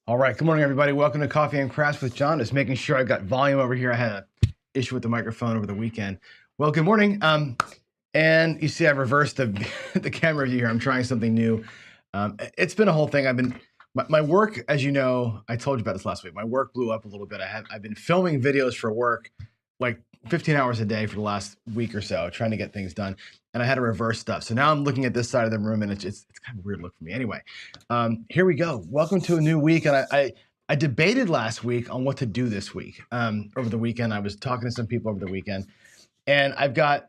All right, good morning, everybody. Welcome to Coffee and Crafts with John. Just making sure I've got volume over here. I had an issue with the microphone over the weekend. Well, good morning. And you see, I've reversed the the camera view here. I'm trying something new. It's been a whole thing. My work, as you know, I told you about this last week. My work blew up a little bit. I've been filming videos for work, like 15 hours a day for the last week or so, trying to get things done. And I had to reverse stuff. So now I'm looking at this side of the room, and it's kind of a weird look for me. Anyway, here we go. Welcome to a new week. And I debated last week on what to do this week. Over the weekend, I was talking to some people over the weekend, and I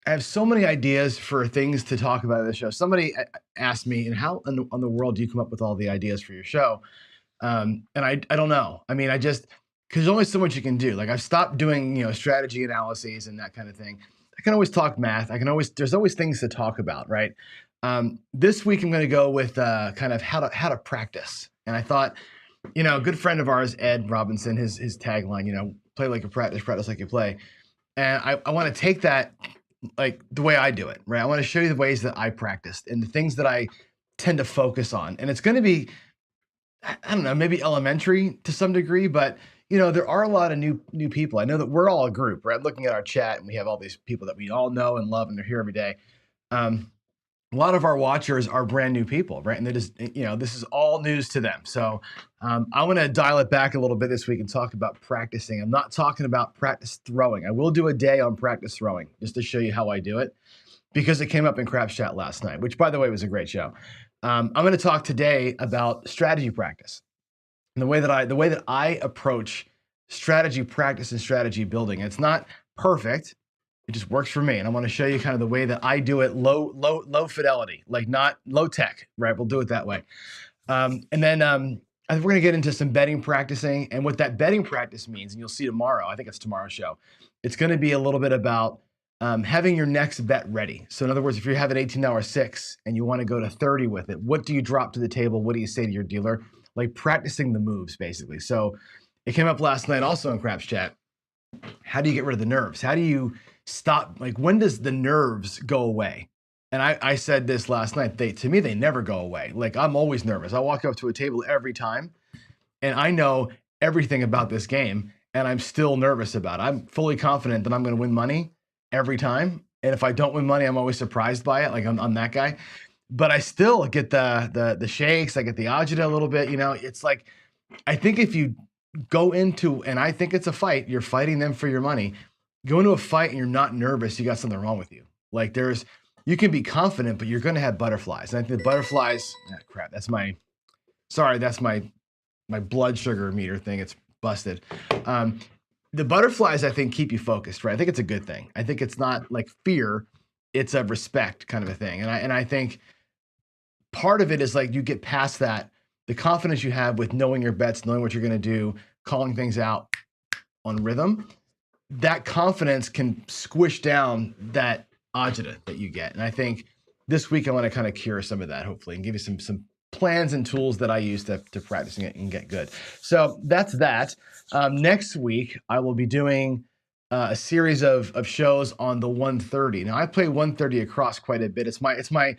have so many ideas for things to talk about in the show. Somebody asked me, and how in the world do you come up with all the ideas for your show? And I don't know. I mean, because there's only so much you can do. Like, I've stopped doing, strategy analyses and that kind of thing. I can always talk math. There's always things to talk about, right? This week I'm going to go with kind of how to practice. And I thought, a good friend of ours, Ed Robinson, his tagline, play like you practice like you play. And I want to take that like the way I do it, right? I want to show you the ways that I practiced and the things that I tend to focus on. And it's going to be, I don't know, maybe elementary to some degree, but there are a lot of new people. I know that we're all a group, right? Looking at our chat, and we have all these people that we all know and love, and they're here every day. A lot of our watchers are brand new people, right? And they just, this is all news to them. So I'm going to dial it back a little bit this week and talk about practicing. I'm not talking about practice throwing. I will do a day on practice throwing just to show you how I do it, because it came up in Craps Chat last night, which, by the way, was a great show. I'm going to talk today about strategy practice and the way that I approach strategy practice and strategy building. It's not perfect. It just works for me. And I want to show you kind of the way that I do it, low fidelity, like not low tech, right? We'll do it that way. And then I think we're going to get into some betting practicing and what that betting practice means. And you'll see tomorrow. I think it's tomorrow's show. It's going to be a little bit about having your next bet ready. So in other words, if you have an $18.6 and you want to go to 30 with it, what do you drop to the table? What do you say to your dealer? Like practicing the moves, basically. So it came up last night also in Craps Chat. How do you get rid of the nerves? How do you stop? Like, when does the nerves go away? And I said this last night. To me, they never go away. Like, I'm always nervous. I walk up to a table every time, and I know everything about this game, and I'm still nervous about it. I'm fully confident that I'm going to win money every time. And if I don't win money, I'm always surprised by it. Like, I'm that guy. But I still get the shakes. I get the agita a little bit. It's like, I think if you go into, and I think it's a fight, you're fighting them for your money. Go into a fight and you're not nervous, you got something wrong with you. Like, you can be confident, but you're going to have butterflies. And I think the butterflies, that's my blood sugar meter thing. It's busted. The butterflies, I think, keep you focused, right? I think it's a good thing. I think it's not like fear, it's a respect kind of a thing. And I think part of it is like, you get past that, the confidence you have with knowing your bets, knowing what you're going to do, calling things out on rhythm, that confidence can squish down that agita that you get. And I think this week I want to kind of cure some of that, hopefully, and give you some plans and tools that I use to practicing it and get good. So that's that. Next week, I will be doing a series of shows on the 130. Now, I play 130 across quite a bit. It's my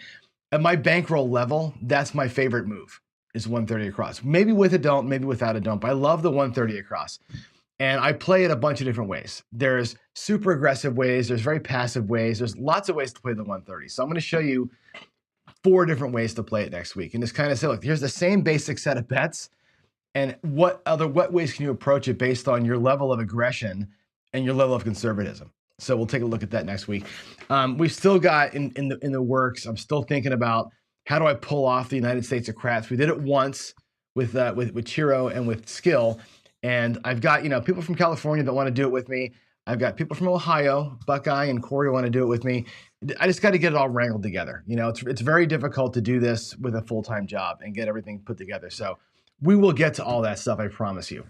at my bankroll level, that's my favorite move, is 130 across. Maybe with a don't, maybe without a don't, but I love the 130 across. And I play it a bunch of different ways. There's super aggressive ways. There's very passive ways. There's lots of ways to play the 130. So I'm going to show you 4 different ways to play it next week. And just kind of say, look, here's the same basic set of bets. And what ways can you approach it based on your level of aggression and your level of conservatism? So we'll take a look at that next week. We've still got in the works. I'm still thinking about, how do I pull off the United States of Craps? We did it once with Chiro and with Skill. And I've got, people from California that want to do it with me. I've got people from Ohio, Buckeye and Corey, want to do it with me. I just got to get it all wrangled together. It's very difficult to do this with a full-time job and get everything put together. So we will get to all that stuff, I promise you.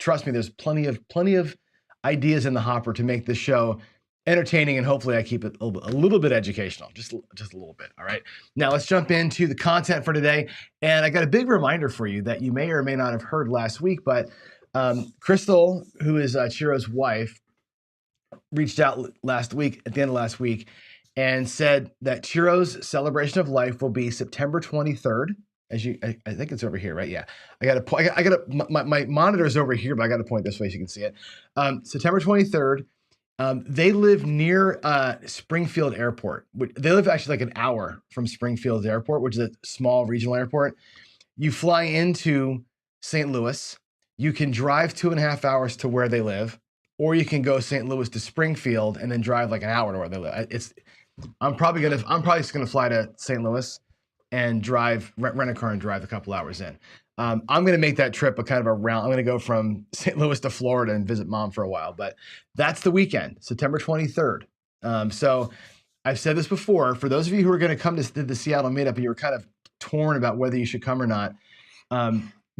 Trust me, there's plenty of ideas in the hopper to make this show entertaining, and hopefully I keep it a little bit educational, just a little bit. All right. Now let's jump into the content for today. And I got a big reminder for you that you may or may not have heard last week, but Crystal, who is Chiro's wife, reached out at the end of last week, and said that Chiro's celebration of life will be September 23rd I think it's over here, right? Yeah, my monitor's over here, but I got to point this way so you can see it. September 23rd. They live near Springfield Airport. They live actually like an hour from Springfield Airport, which is a small regional airport. You fly into St. Louis. You can drive 2.5 hours to where they live, or you can go St. Louis to Springfield and then drive like an hour to where they live. I'm probably just gonna fly to St. Louis and rent a car and drive a couple hours in. I'm going to make that trip a kind of a round. I'm going to go from St. Louis to Florida and visit mom for a while, but that's the weekend, September 23rd. So I've said this before, for those of you who are going to come to the Seattle meetup and you're kind of torn about whether you should come or not,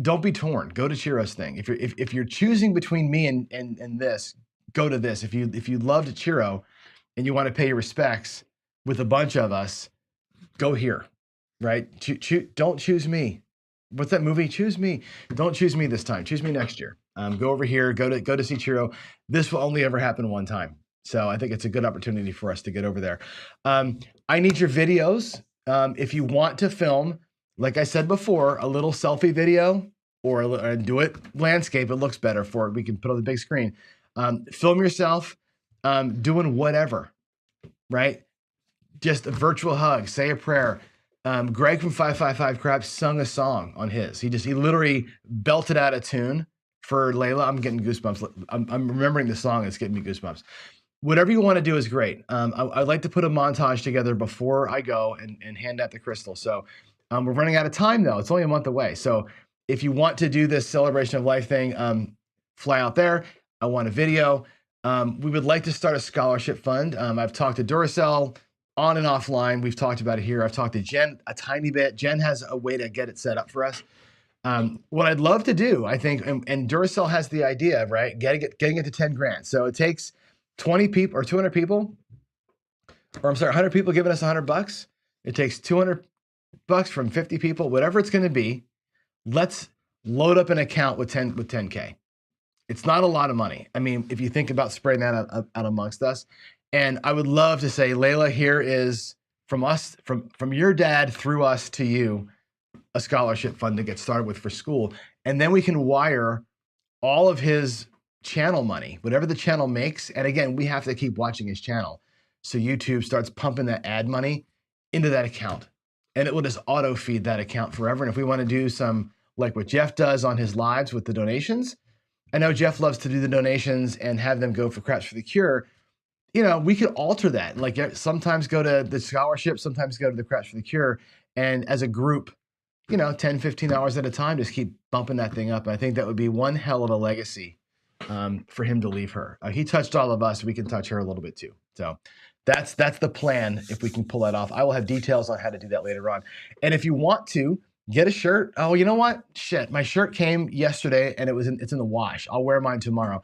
don't be torn. Go to Chiro's thing. If you're choosing between me and this, go to this. If you loved Chiro and you want to pay your respects with a bunch of us, go here. Right? Don't choose me. What's that movie? Choose me. Don't choose me this time. Choose me next year. Go over here. Go to see Chiro. This will only ever happen one time. So I think it's a good opportunity for us to get over there. I need your videos. If you want to film, like I said before, a little selfie video or do it landscape. It looks better for it. We can put on the big screen. Film yourself doing whatever. Right? Just a virtual hug. Say a prayer. Greg from 555 Craps sung a song on his. He literally belted out a tune for Layla. I'm getting goosebumps. I'm remembering the song. It's getting me goosebumps. Whatever you want to do is great. I'd like to put a montage together before I go and hand out the crystal. So we're running out of time though. It's only a month away. So if you want to do this celebration of life thing, fly out there. I want a video. We would like to start a scholarship fund. I've talked to Duracell on and offline. We've talked about it here. I've talked to Jen a tiny bit. Jen has a way to get it set up for us. What I'd love to do, I think, and Duracell has the idea, right? Getting it to 10 grand. So it takes 20 people or 200 people, or I'm sorry, 100 people giving us $100. It takes $200 from 50 people, whatever it's going to be. Let's load up an account with 10K. It's not a lot of money. I mean, if you think about spreading that out amongst us. And I would love to say, Layla, here is from us, from your dad through us to you, a scholarship fund to get started with for school. And then we can wire all of his channel money, whatever the channel makes. And again, we have to keep watching his channel. So YouTube starts pumping that ad money into that account. And it will just auto feed that account forever. And if we want to do some, like what Jeff does on his lives with the donations, I know Jeff loves to do the donations and have them go for Craps for the Cure. You know, we could alter that. Like sometimes go to the scholarship, sometimes go to the Craps for the Cure. And as a group, 10, 15 hours at a time, just keep bumping that thing up. And I think that would be one hell of a legacy for him to leave her. He touched all of us. We can touch her a little bit too. So that's the plan if we can pull that off. I will have details on how to do that later on. And if you want to get a shirt, oh, you know what? Shit, my shirt came yesterday and it's in the wash. I'll wear mine tomorrow.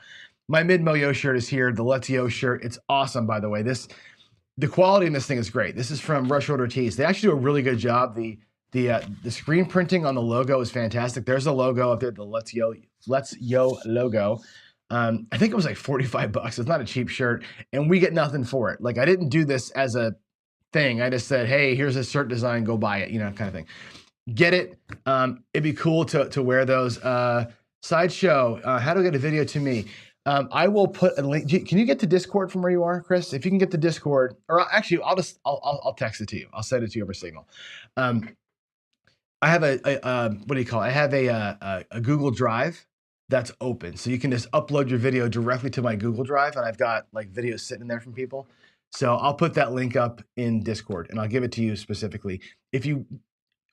My Mid-Mo Yo shirt is here, the Let's Yo shirt. It's awesome, by the way. The quality in this thing is great. This is from Rush Order Tees. They actually do a really good job. The screen printing on the logo is fantastic. There's a logo up there, the Let's Yo logo. I think it was like $45. It's not a cheap shirt, and we get nothing for it. Like, I didn't do this as a thing. I just said, hey, here's a shirt design, go buy it, kind of thing. Get it. It'd be cool to wear those. Sideshow, how do I get a video to me? I will put a link. Can you get to Discord from where you are, Chris? If you can get to Discord, or actually, I'll text it to you. I'll send it to you over Signal. I have what do you call it? I have a Google Drive that's open, so you can just upload your video directly to my Google Drive, and I've got like videos sitting there from people. So I'll put that link up in Discord, and I'll give it to you specifically. If you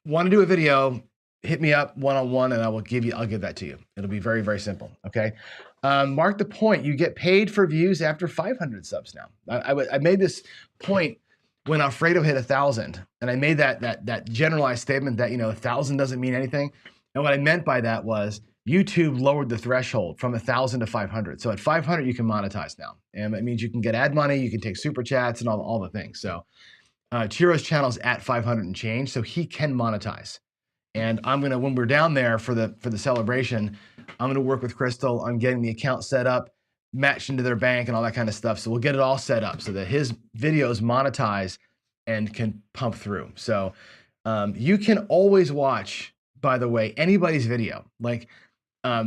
want to do a video, hit me up one-on-one, and I'll give that to you. It'll be very, very simple. Okay. Mark the point. You get paid for views after 500 subs now. I made this point when Alfredo hit 1,000, and I made that generalized statement that 1,000 doesn't mean anything. And what I meant by that was YouTube lowered the threshold from 1,000 to 500. So at 500, you can monetize now, and it means you can get ad money, you can take super chats, and all the things. So Chiro's channel is at 500 and change, so he can monetize. And I'm gonna, when we're down there for the celebration, I'm gonna work with Crystal on getting the account set up, matched into their bank, and all that kind of stuff. So we'll get it all set up so that his videos monetize and can pump through. So You can always watch, by the way, anybody's video. Like, I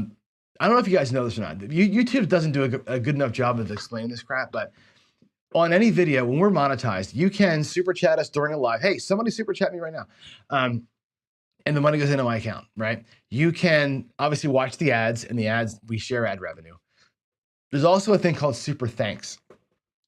don't know if you guys know this or not. YouTube doesn't do a good enough job of explaining this crap, but on any video, when we're monetized, you can super chat us during a live. Hey, somebody super chat me right now. And the money goes into my account, right? You can obviously watch the ads, and the ads, we share ad revenue. There's also a thing called super thanks.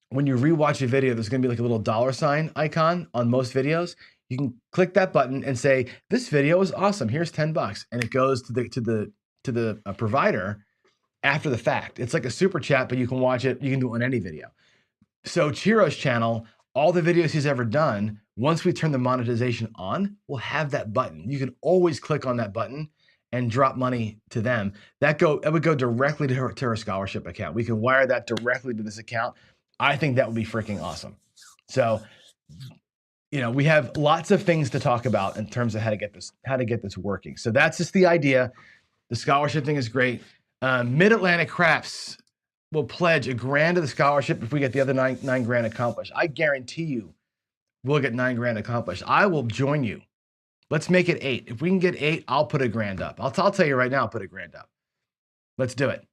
When you rewatch a video, there's gonna be like a little $ icon on most videos. You can click that button and say, this video is awesome, here's 10 bucks. And it goes to the provider after the fact. It's like a super chat, but you can watch it, you can do it on any video. So Chiro's channel, all the videos he's ever done, once we turn the monetization on, we'll have that button. You can always click on that button and drop money to them. It would go directly to her scholarship account. We can wire that directly to this account. I think that would be freaking awesome. So, we have lots of things to talk about in terms of how to get this working. So that's just the idea. The scholarship thing is great. Mid-Atlantic Craps will pledge $1,000 of the scholarship if we get the other nine grand accomplished. I guarantee you we'll get $9 grand accomplished. I will join you. Let's make it 8. If we can get 8, I'll put $1,000 up. I'll tell you right now, I'll put $1,000 up. Let's do it.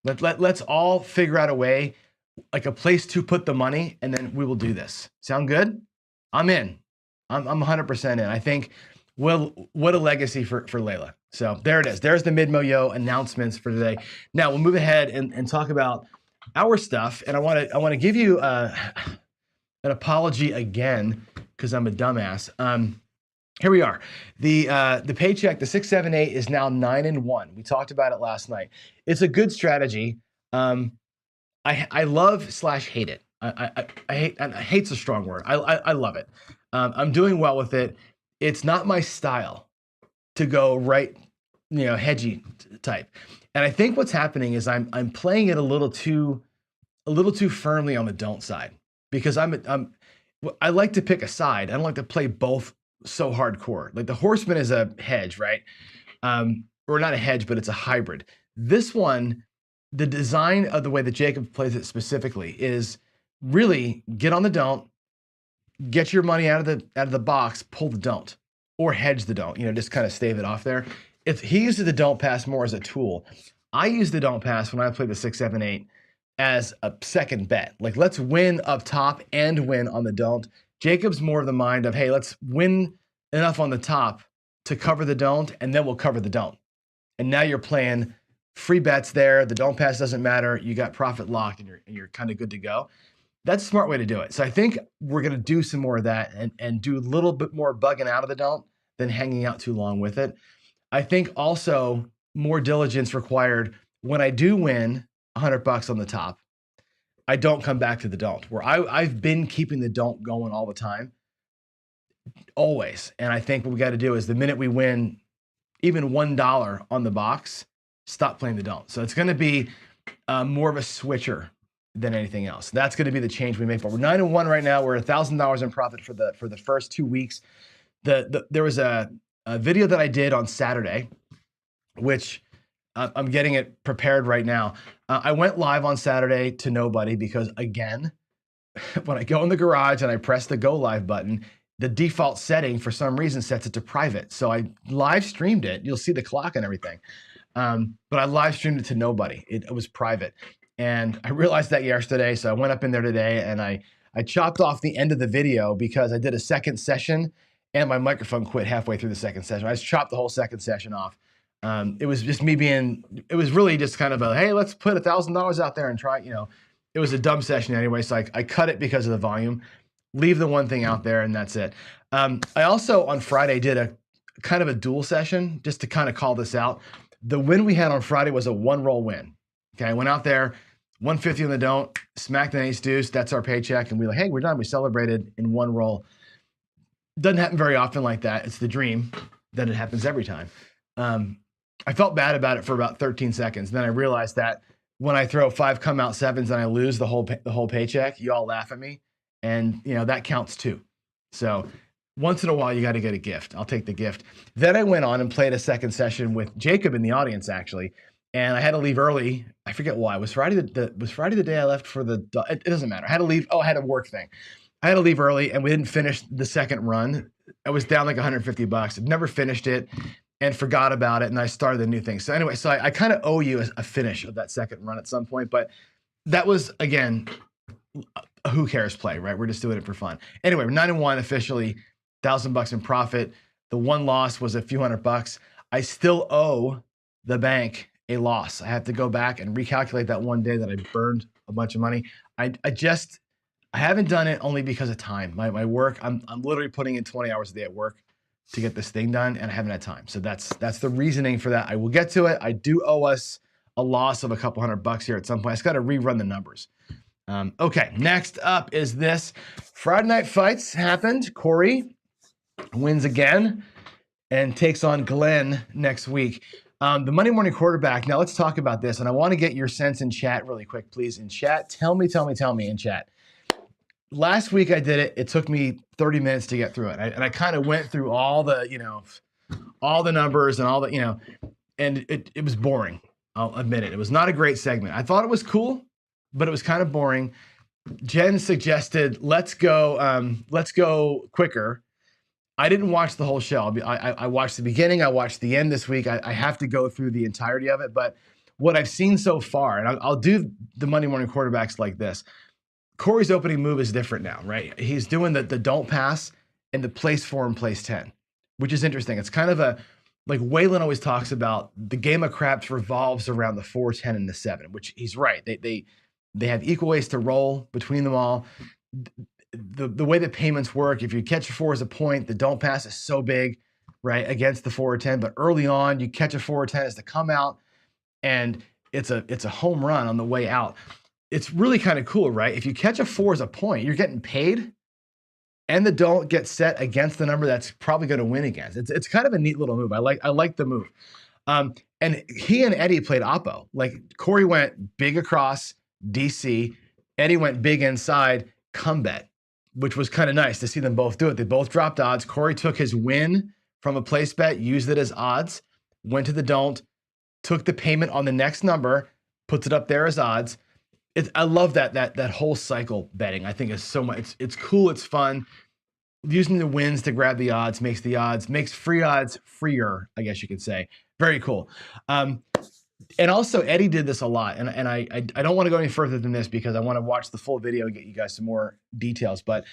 Let's all figure out a way, like a place to put the money, and then we will do this. Sound good? I'm in. I'm 100% in. I think, well, what a legacy for Layla. So there it is. There's the Mid-Mo-Yo announcements for today. Now we'll move ahead and talk about our stuff. And I want to give you an apology again because I'm a dumbass. Here we are. The paycheck, the 678 is now 9 and 1. We talked about it last night. It's a good strategy. I love / hate it. I hate, and hate's a strong word. I love it. I'm doing well with it. It's not my style to go right, hedgy type. And I think what's happening is I'm playing it a little too firmly on the don't side, because I like to pick a side. I don't like to play both so hardcore. Like the Horseman is a hedge, right? Or not a hedge, but it's a hybrid. This one, the design of the way that Jacob plays it specifically is really get on the don't, get your money out of the box, pull the don't, or hedge the don't. Just kind of stave it off there. He uses the don't pass more as a tool. I use the don't pass when I play the 6-7-8 as a second bet. Like, let's win up top and win on the don't. Jacob's more of the mind of, hey, let's win enough on the top to cover the don't, and then we'll cover the don't. And now you're playing free bets there. The don't pass doesn't matter. You got profit locked, and you're kind of good to go. That's a smart way to do it. So I think we're going to do some more of that and do a little bit more bugging out of the don't than hanging out too long with it. I think also more diligence required when I do win $100 on the top. I don't come back to the don't, where I've been keeping the don't going all the time, always. And I think what we got to do is the minute we win even $1 on the box, stop playing the don't. So it's going to be more of a switcher than anything else. That's going to be the change we make. But we're 9 and 1 right now. We're $1,000 in profit for the first 2 weeks. There was a video that I did on Saturday, which I'm getting it prepared right now. I went live on Saturday to nobody because, again, when I go in the garage and I press the go live button, the default setting for some reason sets it to private. So I live streamed it. You'll see the clock and everything. But I live streamed it to nobody. It was private. And I realized that yesterday. So I went up in there today and I chopped off the end of the video because I did a second session and my microphone quit halfway through the second session. I just chopped the whole second session off. It was just me it was really just kind of a, hey, let's put $1,000 out there and try, it was a dumb session anyway. So I cut it because of the volume, leave the one thing out there, and that's it. I also on Friday did a kind of a dual session just to kind of call this out. The win we had on Friday was a 1-roll win. Okay. I went out there, 150 on the don't, smacked an ace deuce. That's our paycheck. And we were like, hey, we're done. We celebrated in 1 roll. Doesn't happen very often like that. It's the dream that it happens every time. I felt bad about it for about 13 seconds. Then I realized that when I throw 5 come out 7s and I lose the whole paycheck, you all laugh at me. And that counts too. So once in a while, you got to get a gift. I'll take the gift. Then I went on and played a second session with Jacob in the audience, actually. And I had to leave early. I forget why. Was Friday the day I left for it doesn't matter. I had to leave. Oh, I had a work thing. I had to leave early and we didn't finish the second run. I was down like 150 bucks. I'd never finished it and forgot about it. And I started a new thing. So anyway, so I kind of owe you a finish of that second run at some point, but that was, again, a who cares play, right? We're just doing it for fun. Anyway, we're 9-1 officially, $1,000 in profit. The one loss was a few $100. I still owe the bank a loss. I have to go back and recalculate that one day that I burned a bunch of money. I haven't done it only because of time. My work, I'm literally putting in 20 hours a day at work to get this thing done, and I haven't had time. So that's the reasoning for that. I will get to it. I do owe us a loss of a couple $100 here at some point. I just got to rerun the numbers. Okay, next up is this. Friday night fights happened. Corey wins again and takes on Glenn next week. The Monday morning quarterback. Now let's talk about this. And I want to get your sense in chat really quick, please. In chat, tell me in chat. Last week I did it. It took me 30 minutes to get through it. And I kind of went through all the, all the numbers and all the, and it was boring. I'll admit it. It was not a great segment. I thought it was cool, but it was kind of boring. Jen suggested, let's go quicker. I didn't watch the whole show. I watched the beginning. I watched the end this week. I have to go through the entirety of it. But what I've seen so far, and I'll do the Monday morning quarterbacks like this. Corey's opening move is different now, right? He's doing the don't pass and the place 4 and place 10, which is interesting. It's kind of like Waylon always talks about, the game of craps revolves around the 4, 10, and the 7, which he's right. They have equal ways to roll between them all. The way that payments work, if you catch a 4 as a point, the don't pass is so big, right, against the 4 or 10. But early on, you catch a 4 or 10 as the come out, and it's a home run on the way out. It's really kind of cool, right? If you catch a 4 as a point, you're getting paid, and the don't get set against the number that's probably going to win against. It's kind of a neat little move. I like the move. And he and Eddie played oppo. Like Corey went big across DC, Eddie went big inside, come bet, which was kind of nice to see them both do it. They both dropped odds. Corey took his win from a place bet, used it as odds, went to the don't, took the payment on the next number, puts it up there as odds. I love that whole cycle betting. I think is so much. It's cool. It's fun. Using the wins to grab the odds makes free odds freer, I guess you could say. Very cool. And also Eddie did this a lot. And I don't want to go any further than this because I want to watch the full video and get you guys some more details. But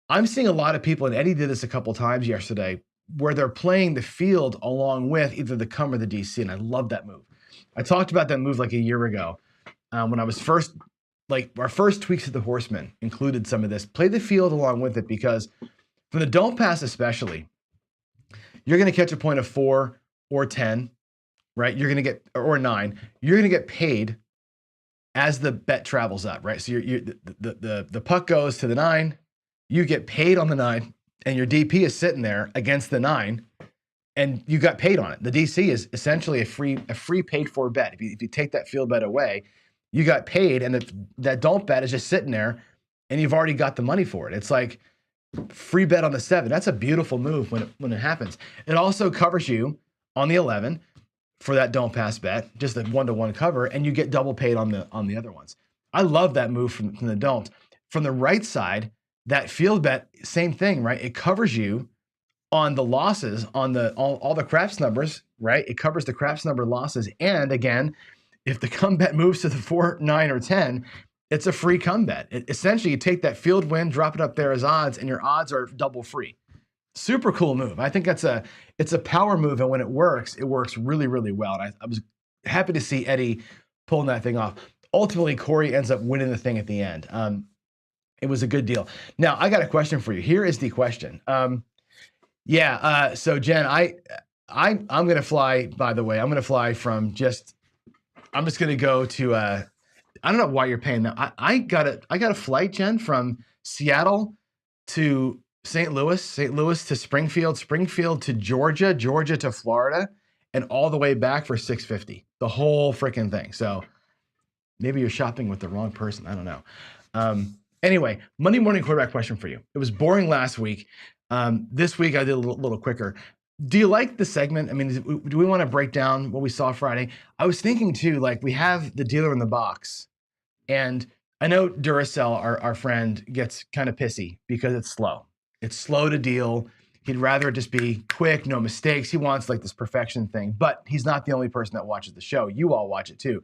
I'm seeing a lot of people, and Eddie did this a couple times yesterday, where they're playing the field along with either the come or the DC. And I love that move. I talked about that move like a year ago when I was first. Like our first tweaks of the Horseman included some of this. Play the field along with it, because from the don't pass especially, you're going to catch a point of 4 or 10, right? You're going to get, or 9. You're going to get paid as the bet travels up, right? So the puck goes to the 9, you get paid on the 9, and your DP is sitting there against the 9, and you got paid on it. The DC is essentially a free paid for bet. If you take that field bet away, you got paid, and that don't bet is just sitting there, and you've already got the money for it. It's like free bet on the 7. That's a beautiful move when it happens. It also covers you on the 11 for that don't pass bet, just a 1-to-1 cover, and you get double paid on the other ones. I love that move from the don't. From the right side, that field bet, same thing, right? It covers you on the losses on all the craps numbers, right? It covers the craps number losses, and again, if the come bet moves to the 4, 9, or 10, it's a free come bet. Essentially, you take that field win, drop it up there as odds, and your odds are double free. Super cool move. I think it's a power move, and when it works really, really well. And I was happy to see Eddie pulling that thing off. Ultimately, Corey ends up winning the thing at the end. It was a good deal. Now, I got a question for you. Here is the question. So Jen, I'm going to fly, by the way. I'm going to fly from I'm just gonna go to I don't know why you're paying that. I got a flight, Jen, from Seattle to St. Louis to Springfield to Georgia to Florida, and all the way back for $650. The whole freaking thing. So maybe you're shopping with the wrong person. I don't know. Anyway, Monday morning quarterback question for you. It was boring last week. This week I did a little quicker. Do you like the segment? I mean, do we want to break down what we saw Friday? I was thinking too, like we have the dealer in the box, and I know Duracell, our friend, gets kind of pissy because it's slow. It's slow to deal. He'd rather it just be quick, no mistakes. He wants like this perfection thing, but he's not the only person that watches the show. You all watch it too.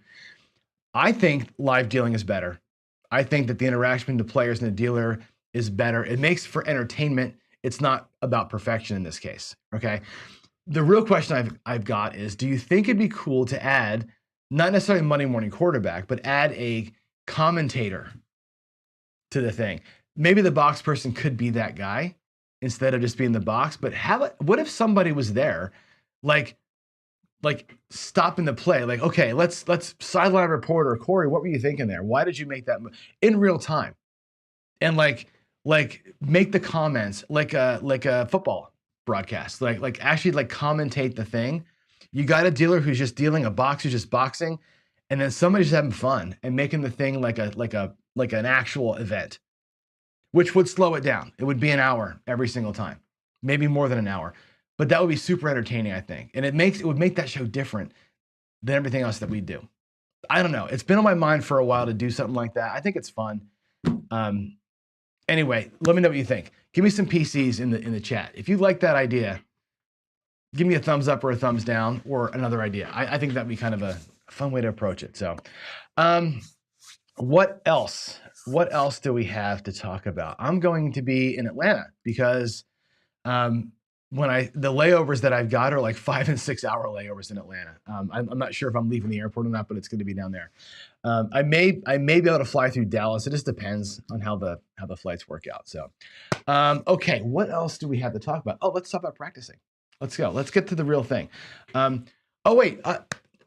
I think live dealing is better. I think that the interaction between the players and the dealer is better. It makes for entertainment. It's not about perfection in this case, okay? The real question I've got is, do you think it'd be cool to add, not necessarily Monday morning quarterback, but add a commentator to the thing? Maybe the box person could be that guy instead of just being the box, but what if somebody was there, like stopping the play, like, okay, let's sideline reporter, Corey, what were you thinking there? Why did you make that move in real time? And like make the comments like a football broadcast, like actually like commentate the thing. You got a dealer who's just dealing, a box who's just boxing, and then somebody's having fun and making the thing like an actual event, which would slow it down. It would be an hour every single time, maybe more than an hour, but that would be super entertaining, I think. And it would make that show different than everything else that we do. I don't know. It's been on my mind for a while to do something like that. I think it's fun. Anyway, let me know what you think. Give me some PCs in the chat. If you like that idea, give me a thumbs up or a thumbs down or another idea. I think that'd be kind of a fun way to approach it. So, what else? What else do we have to talk about? I'm going to be in Atlanta because the layovers that I've got are like 5 and 6 hour layovers in Atlanta. I'm not sure if I'm leaving the airport or not, but it's going to be down there. I may be able to fly through Dallas. It just depends on how the flights work out. So, okay, what else do we have to talk about? Oh, let's talk about practicing. Let's go. Let's get to the real thing. Oh wait,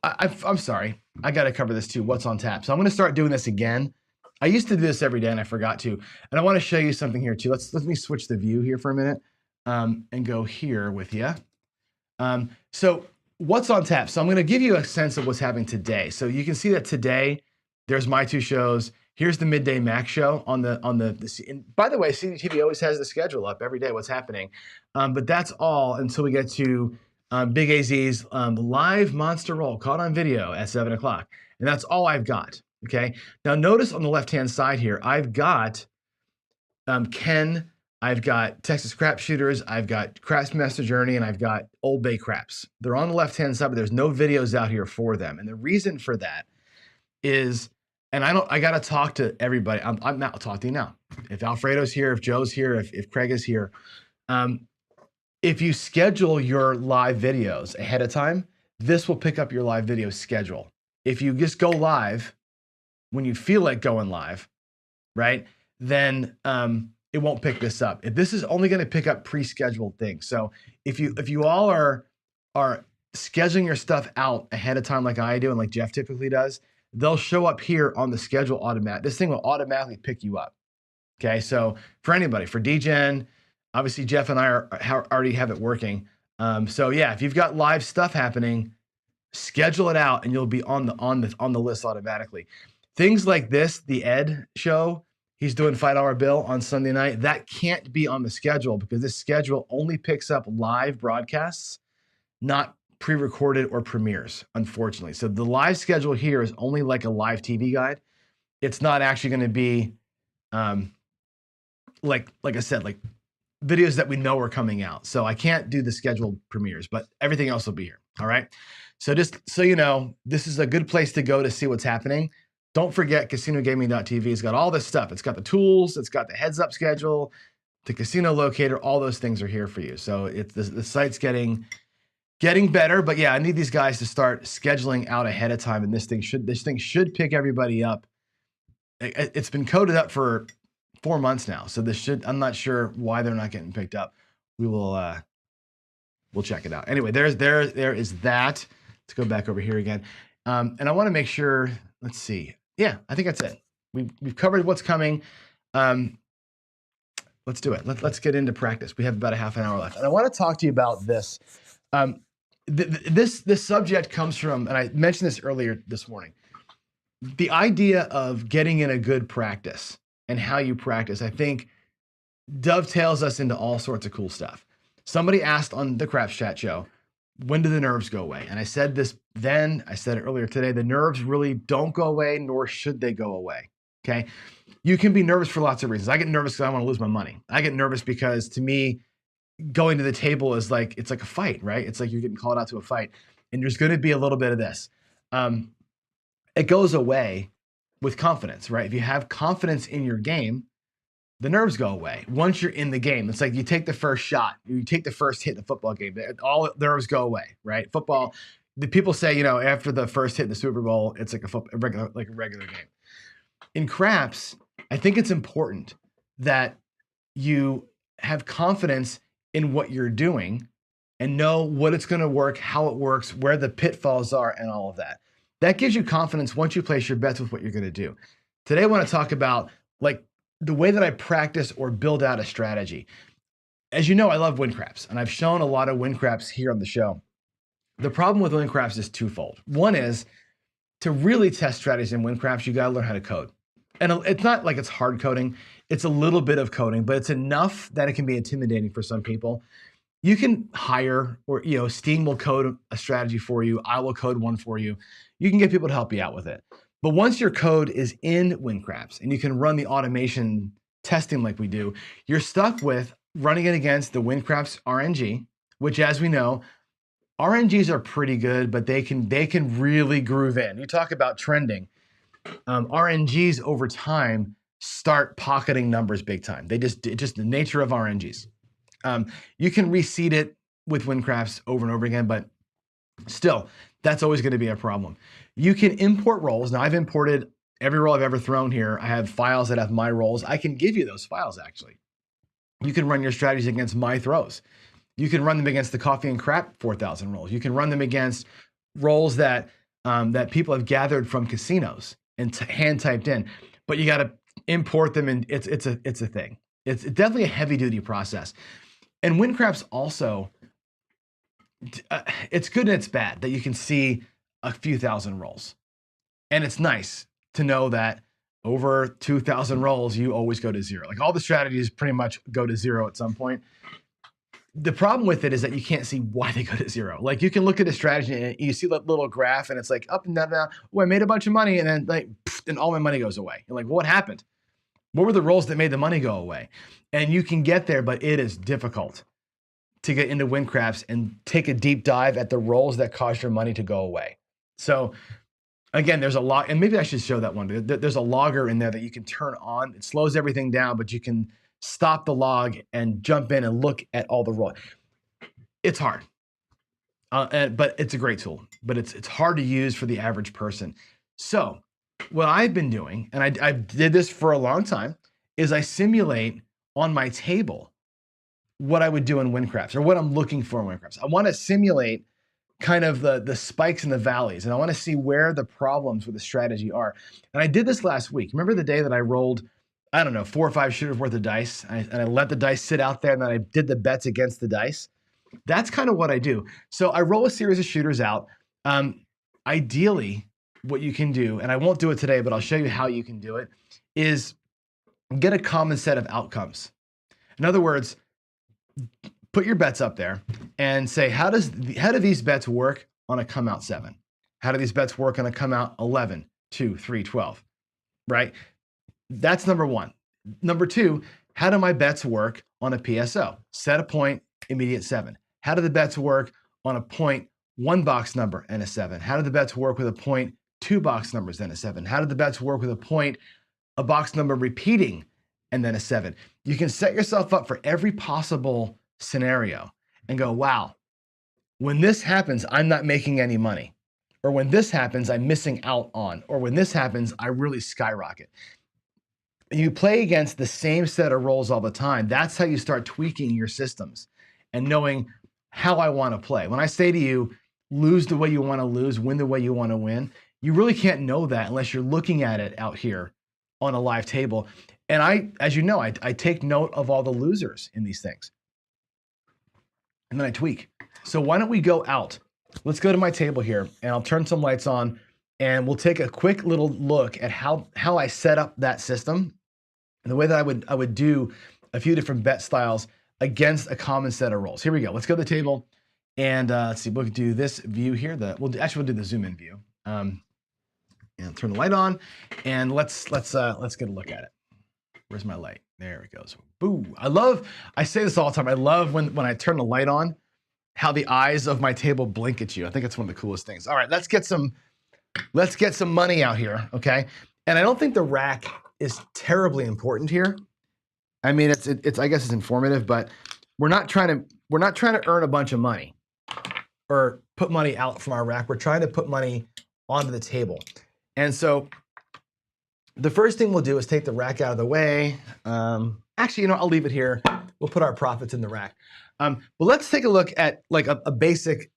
I'm sorry. I got to cover this too. What's on tap? So I'm going to start doing this again. I used to do this every day and I forgot to. And I want to show you something here too. Let me switch the view here for a minute and go here with you. So what's on tap? So I'm going to give you a sense of what's happening today. So you can see that today, there's my two shows. Here's the Midday Mac show on the and by the way, CDTV always has the schedule up every day, what's happening. But that's all until we get to Big AZ's live monster roll caught on video at 7 o'clock. And that's all I've got. Okay. Now notice on the left-hand side here, I've got Ken, I've got Texas Crap Shooters, I've got Craps Master Journey, and I've got Old Bay Craps. They're on the left-hand side, but there's no videos out here for them. And the reason for that is, and I got to talk to everybody. I'm not talking to you now. If Alfredo's here, if Joe's here, if Craig is here, if you schedule your live videos ahead of time, this will pick up your live video schedule. If you just go live when you feel like going live, right, then it won't pick this up. If this is only going to pick up pre-scheduled things. So if you all are scheduling your stuff out ahead of time like I do and like Jeff typically does, they'll show up here on the schedule automatic. This thing will automatically pick you up. Okay, so for anybody, for DGen, obviously Jeff and I already have it working. So yeah, if you've got live stuff happening, schedule it out and you'll be on the list automatically. Things like this, the Ed show, he's doing $5 bill on Sunday night. That can't be on the schedule because this schedule only picks up live broadcasts, not pre-recorded or premieres, unfortunately. So the live schedule here is only like a live TV guide. It's not actually going to be like I said, like videos that we know are coming out. So I can't do the scheduled premieres, but everything else will be here. All right. So just so you know, this is a good place to go to see what's happening. Don't forget casinogaming.tv has got all this stuff. It's got the tools, it's got the heads up schedule, the casino locator, all those things are here for you. So it's the site's getting better, but yeah, I need these guys to start scheduling out ahead of time, and this thing should pick everybody up. It's been coded up for 4 months now, so I'm not sure why they're not getting picked up. We'll check it out. Anyway, there is that. Let's go back over here again, and I want to make sure. Let's see. Yeah, I think that's it. We've covered what's coming. Let's do it. Let's get into practice. We have about a half an hour left, and I want to talk to you about this. This subject comes from, and I mentioned this earlier this morning. The idea of getting in a good practice and how you practice, I think, dovetails us into all sorts of cool stuff. Somebody asked on the Craps Chat show, when do the nerves go away? And I said this then, I said it earlier today, the nerves really don't go away, nor should they go away, okay? You can be nervous for lots of reasons. I get nervous because I want to lose my money. I get nervous because, to me, going to the table is like, it's like a fight, right? It's like you're getting called out to a fight, and there's going to be a little bit of this. It goes away with confidence, right? If you have confidence in your game, the nerves go away. Once you're in the game, it's like you take the first shot, you take the first hit in a football game, all nerves go away, right? Football, the people say, after the first hit in the Super Bowl, it's like a regular game. In craps, I think it's important that you have confidence in what you're doing and know what it's going to work, how it works, where the pitfalls are, and all of that. That gives you confidence once you place your bets with what you're going to do. Today, I want to talk about the way that I practice or build out a strategy. As you know, I love WinCraps, and I've shown a lot of WinCraps here on the show. The problem with WinCraps is twofold. One is, to really test strategies in WinCraps, you got to learn how to code. And it's not like it's hard coding. It's a little bit of coding, but it's enough that it can be intimidating for some people. You can hire, or Steam will code a strategy for you. I will code one for you. You can get people to help you out with it. But once your code is in WinCraps and you can run the automation testing like we do, you're stuck with running it against the WinCraps RNG, which, as we know, RNGs are pretty good, but they can really groove in. You talk about trending. RNGs over time start pocketing numbers big time. It's just the nature of RNGs. You can reseed it with WinCraps over and over again, but still, that's always going to be a problem. You can import roles. Now, I've imported every role I've ever thrown here. I have files that have my roles. I can give you those files, actually. You can run your strategies against my throws. You can run them against the Coffee and Crap 4,000 roles. You can run them against roles that people have gathered from casinos and hand typed in, but you got to import them, and it's a thing. It's definitely a heavy duty process. And WinCraps also, it's good and it's bad that you can see a few thousand roles. And it's nice to know that over 2,000 roles, you always go to zero. Like, all the strategies pretty much go to zero at some point. The problem with it is that you can't see why they go to zero. Like, you can look at a strategy and you see that little graph and it's like up and down, down. Oh, I made a bunch of money, and then and all my money goes away. You're like, well, what happened? What were the roles that made the money go away? And you can get there, but it is difficult to get into WinCraps and take a deep dive at the roles that cause your money to go away. So again, there's a log, and maybe I should show that one. There's a logger in there that you can turn on. It slows everything down, but you can stop the log and jump in and look at all the roles. It's hard, but it's a great tool. But it's hard to use for the average person. So what I've been doing, and I did this for a long time, is I simulate on my table what I would do in WinCraps, or what I'm looking for in WinCraps. I want to simulate kind of the spikes and the valleys, and I want to see where the problems with the strategy are. And I did this last week. Remember the day that I rolled, I don't know, 4 or 5 shooters worth of dice, and I let the dice sit out there, and then I did the bets against the dice? That's kind of what I do. So I roll a series of shooters out. Ideally, what you can do, and I won't do it today, but I'll show you how you can do it, is get a common set of outcomes. In other words, put your bets up there and say, how do these bets work on a come out 7? How do these bets work on a come out 11, 2, 3, 12, right? That's number one. Number two, how do my bets work on a PSO? Set a point, immediate 7. How do the bets work on a point 1 box number and a 7? How do the bets work with a point 2 box numbers and a 7? How do the bets work with a point, a box number repeating and then a 7? You can set yourself up for every possible scenario and go, wow, when this happens, I'm not making any money. Or when this happens, I'm missing out on. Or when this happens, I really skyrocket. You play against the same set of roles all the time. That's how you start tweaking your systems and knowing how I want to play. When I say to you, lose the way you want to lose, win the way you want to win, you really can't know that unless you're looking at it out here on a live table. And as you know, I take note of all the losers in these things. And then I tweak. So why don't we go out? Let's go to my table here, and I'll turn some lights on, and we'll take a quick little look at how I set up that system and the way that I would do a few different bet styles against a common set of roles. Here we go. Let's go to the table, and let's see. We'll do this view here. We'll do the zoom in view. And turn the light on, and let's get a look at it. Where's my light? There it goes. Boo. I say this all the time. I love when I turn the light on, how the eyes of my table blink at you. I think it's one of the coolest things. All right, let's get some money out here, okay? And I don't think the rack is terribly important here. I mean, it's I guess it's informative, but we're not trying to earn a bunch of money or put money out from our rack. We're trying to put money onto the table. And so the first thing we'll do is take the rack out of the way. Actually, I'll leave it here. We'll put our profits in the rack. But let's take a look at like a basic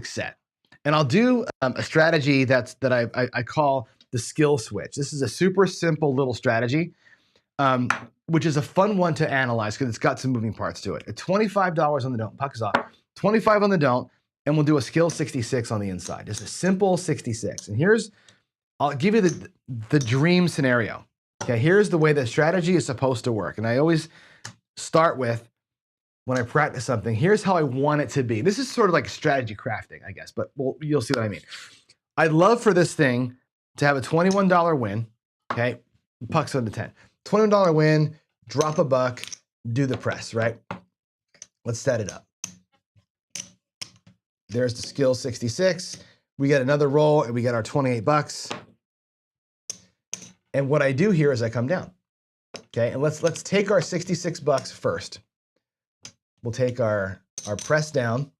set. And I'll do a strategy that I call the skill switch. This is a super simple little strategy, which is a fun one to analyze because it's got some moving parts to it. At $25 on the don't, puck is off. 25 on the don't, and we'll do a skill 66 on the inside. Just a simple 66. And I'll give you the dream scenario. Okay, here's the way the strategy is supposed to work. And I always start with, when I practice something, here's how I want it to be. This is sort of like strategy crafting, I guess, but you'll see what I mean. I'd love for this thing to have a $21 win, okay? Puck's on the 10. $21 win, drop a buck, do the press, right? Let's set it up. There's the skill 66. We get another roll and we get our 28 bucks. And what I do here is I come down, okay? And let's take our 66 bucks first. We'll take our press down.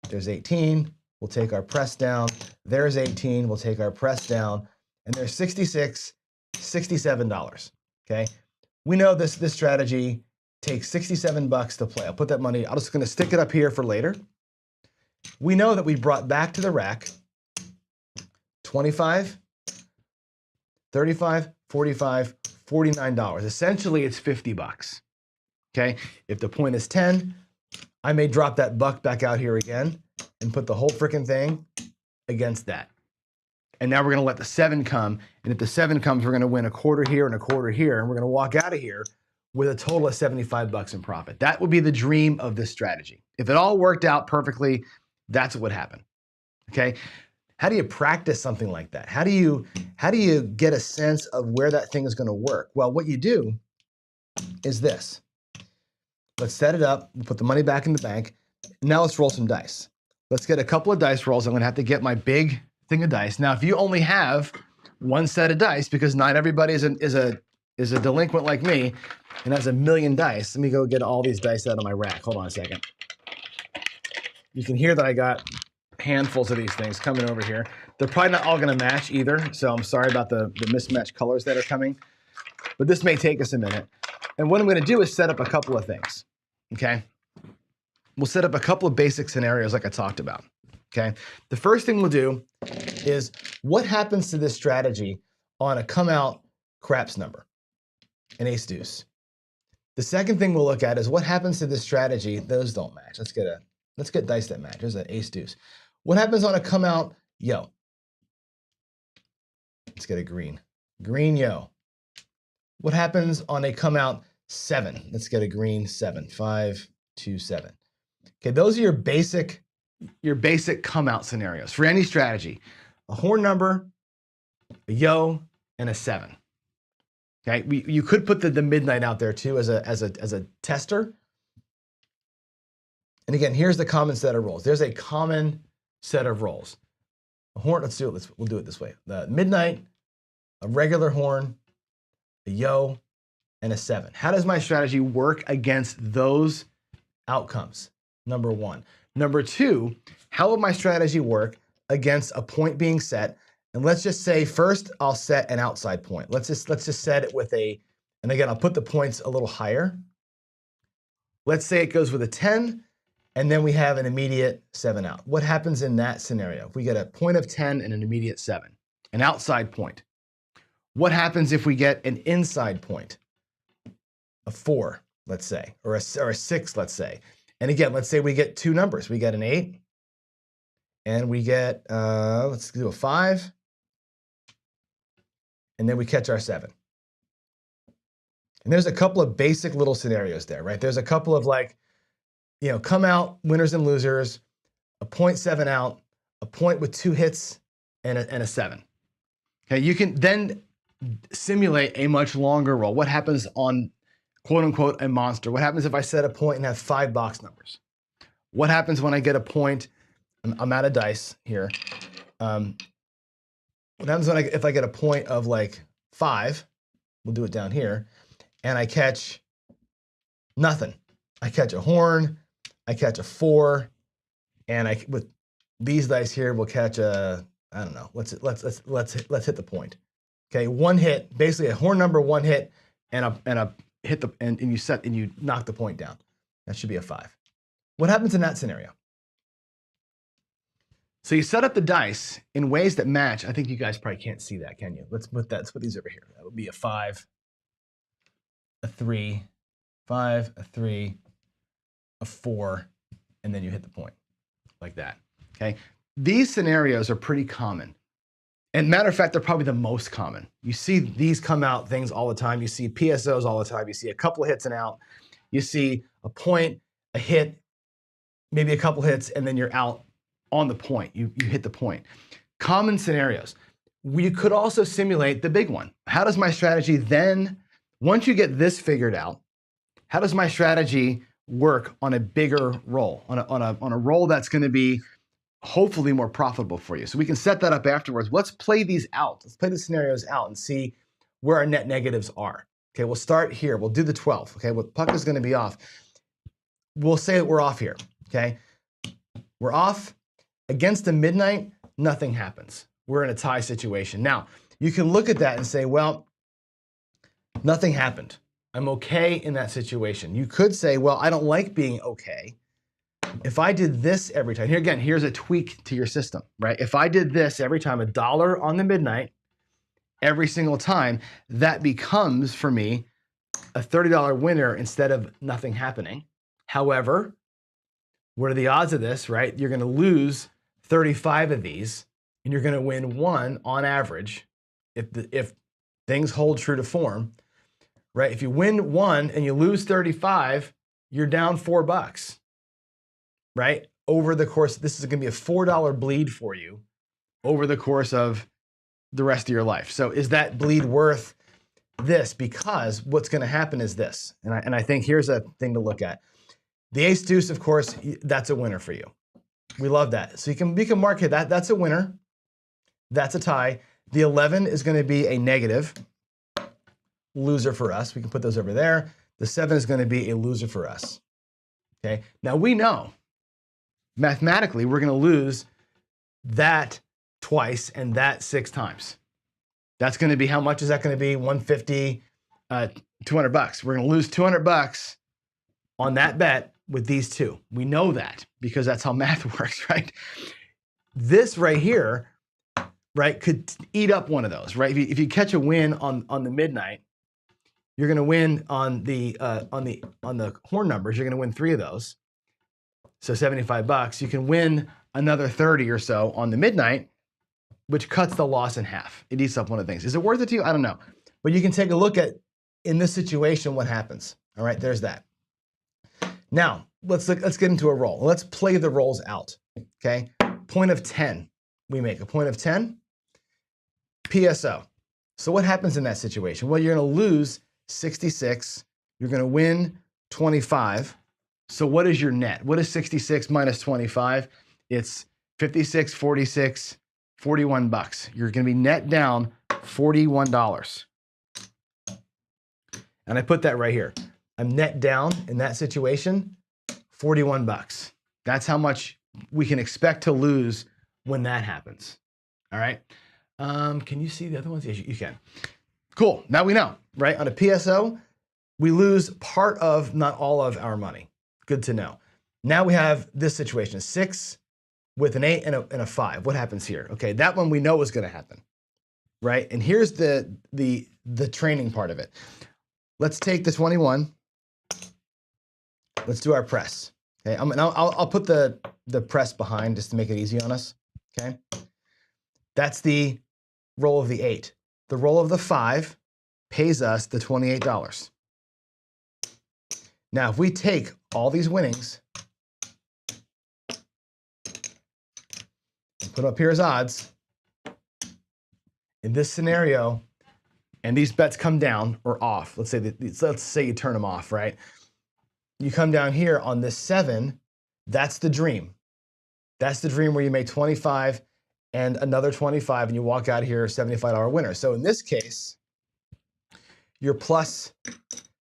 There's 18. We'll take our press down. There's 18. We'll take our press down. And there's 66, $67, okay? We know this strategy takes 67 bucks to play. I'll put that money, I'm just gonna stick it up here for later. We know that we brought back to the rack 25, 35, 45, $49. Essentially, it's 50 bucks. Okay, if the point is 10, I may drop that buck back out here again and put the whole freaking thing against that. And now we're gonna let the 7 come, and if the 7 comes, we're gonna win a quarter here and a quarter here, and we're gonna walk out of here with a total of 75 bucks in profit. That would be the dream of this strategy. If it all worked out perfectly, that's what would happen, okay? How do you practice something like that? How do you get a sense of where that thing is gonna work? Well, what you do is this. Let's set it up, we'll put the money back in the bank. Now let's roll some dice. Let's get a couple of dice rolls. I'm gonna have to get my big thing of dice. Now, if you only have one set of dice, because not everybody is a delinquent like me and has a million dice, let me go get all these dice out of my rack. Hold on a second. You can hear that I got handfuls of these things coming over here. They're probably not all gonna match either, so I'm sorry about the mismatched colors that are coming, but this may take us a minute. And what I'm gonna do is set up a couple of things, okay? We'll set up a couple of basic scenarios like I talked about, okay? The first thing we'll do is what happens to this strategy on a come out craps number, an ace deuce. The second thing we'll look at is what happens to this strategy. Those don't match. Let's get dice that match. There's an ace deuce. What happens on a come out yo? Let's get a green. Green yo. What happens on a come out 7? Let's get a green 7. 5, 2, 7. Okay, those are your basic come out scenarios for any strategy. A horn number, a yo, and a 7. Okay, you could put the midnight out there too as a tester. And again, here's the common set of rolls. There's a common set of rolls. A horn, we'll do it this way. The midnight, a regular horn, a yo, and a 7. How does my strategy work against those outcomes? Number 1. Number 2, how will my strategy work against a point being set? And let's just say first I'll set an outside point. Let's just set it with and again, I'll put the points a little higher. Let's say it goes with a 10, and then we have an immediate 7 out. What happens in that scenario? If we get a point of 10 and an immediate 7, an outside point. What happens if we get an inside point? A 4, let's say, or a 6, let's say. And again, let's say we get 2 numbers. We get an 8, and we get, let's do a 5, and then we catch our 7. And there's a couple of basic little scenarios there, right? There's a couple of come out winners and losers, a 0.7 out, a point with 2 hits, and a 7. Okay, you can then simulate a much longer roll. What happens on quote unquote a monster? What happens if I set a point and have 5 box numbers? What happens when I get a point? I'm out of dice here. What happens when if I get a point of like 5? We'll do it down here, and I catch nothing. I catch a horn, I catch a 4, and with these dice here we'll catch a, I don't know. Let's hit the point. Okay, 1 hit, basically a horn number, 1 hit, and you knock the point down. That should be a 5. What happens in that scenario? So you set up the dice in ways that match. I think you guys probably can't see that, can you? Let's put these over here. That would be a 5, a 3, 5, a 3, a 4, and then you hit the point like that. Okay, these scenarios are pretty common. And matter of fact, they're probably the most common. You see these come out things all the time. You see PSOs all the time. You see a couple of hits and out. You see a point, a hit, maybe a couple hits, and then you're out on the point. You hit the point. Common scenarios. We could also simulate the big one. How does my strategy then, once you get this figured out, how does my strategy work on a bigger roll, on a roll that's going to be hopefully more profitable for you? So we can set that up afterwards. Let's play these out. Let's play the scenarios out and see where our net negatives are. Okay, we'll start here. We'll do the 12. Okay, well, puck is going to be off. We'll say that we're off here. Okay, we're off. Against the midnight, nothing happens. We're in a tie situation. Now, you can look at that and say, well, nothing happened. I'm okay in that situation. You could say, well, I don't like being okay. If I did this every time, here again, here's a tweak to your system, right? If I did this every time, $1 on the midnight, every single time, that becomes for me a $30 winner instead of nothing happening. However, what are the odds of this, right? You're going to lose 35 of these, and you're going to win 1 on average if things hold true to form, right? If you win 1 and you lose 35, you're down $4. Right? Over the course, this is going to be a $4 bleed for you over the course of the rest of your life. So is that bleed worth this? Because what's going to happen is this, and I think here's a thing to look at. The ace deuce, of course, that's a winner for you. We love that. So you can mark it, that's a winner. That's a tie. The 11 is going to be a negative loser for us. We can put those over there. The 7 is going to be a loser for us. Okay. Now we know mathematically, we're going to lose that twice and that 6 times. That's going to be, how much is that going to be? 150, $200. We're going to lose $200 on that bet with these 2. We know that because that's how math works, right? This right here, right, could eat up one of those, right? If you catch a win on the midnight, you're going to win on the horn numbers. You're going to win 3 of those. So $75, you can win another 30 or so on the midnight, which cuts the loss in half. It eats up one of the things. Is it worth it to you? I don't know. But you can take a look at, in this situation, what happens. All right, there's that. Now, let's get into a roll. Let's play the rolls out, okay? Point of 10, we make a point of 10, PSO. So what happens in that situation? Well, you're gonna lose 66, you're gonna win 25, so what is your net? What is 66 minus 25? It's 56, 46, $41. You're going to be net down $41. And I put that right here. I'm net down in that situation, $41. That's how much we can expect to lose when that happens. All right. Can you see the other ones? Yes, you can. Cool. Now we know, right? On a PSO, we lose part of, not all of our money. Good to know. Now we have this situation, 6 with an 8 and a 5. What happens here? Okay, that one we know is going to happen, right? And here's the training part of it. Let's take the 21. Let's do our press. Okay, I'll put the press behind just to make it easy on us. Okay, that's the roll of the 8. The roll of the 5 pays us the $28. Now, if we take all these winnings and put up here as odds, in this scenario, and these bets come down or off, let's say you turn them off, right? You come down here on this 7, that's the dream. That's the dream where you make 25 and another 25 and you walk out of here $75 winner. So in this case, you're plus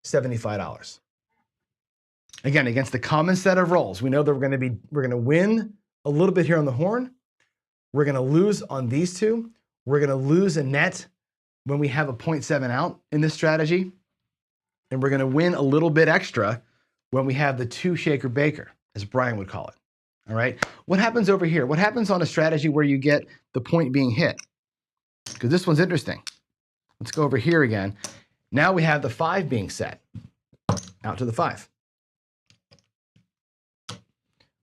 $75. Again, against the common set of rolls, we know that we're going to win a little bit here on the horn. We're going to lose on these two. We're going to lose a net when we have a 0.7 out in this strategy. And we're going to win a little bit extra when we have the 2 shaker baker, as Brian would call it. All right. What happens over here? What happens on a strategy where you get the point being hit? Because this one's interesting. Let's go over here again. Now we have the 5 being set out to the 5.